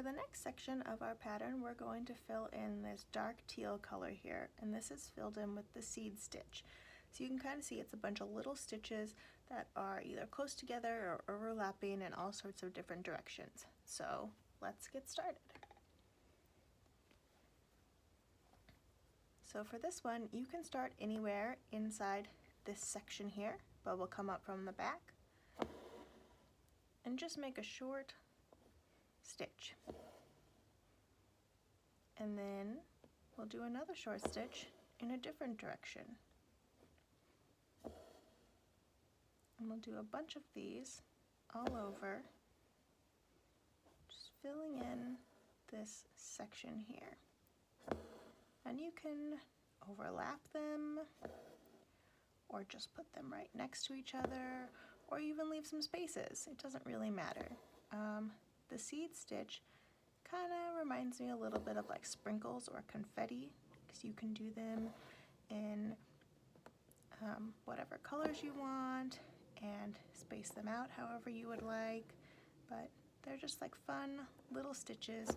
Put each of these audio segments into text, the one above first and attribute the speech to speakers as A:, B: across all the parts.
A: the next section of our pattern, we're going to fill in this dark teal color here, and this is filled in with the seed stitch. So you can kind of see it's a bunch of little stitches that are either close together or overlapping in all sorts of different directions. So let's get started. So for this one, you can start anywhere inside this section here, but we'll come up from the back and just make a short stitch. And then we'll do another short stitch in a different direction. And we'll do a bunch of these all over, just filling in this section here. And you can overlap them, or just put them right next to each other, or even leave some spaces. It doesn't really matter. The seed stitch kind of reminds me a little bit of like sprinkles or confetti, because you can do them in whatever colors you want and space them out however you would like, but they're just like fun little stitches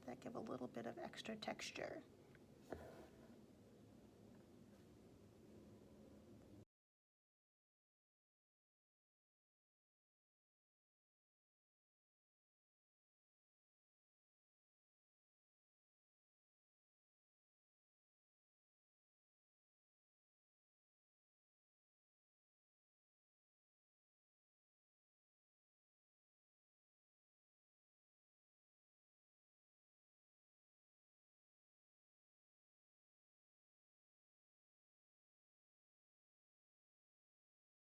A: that give a little bit of extra texture.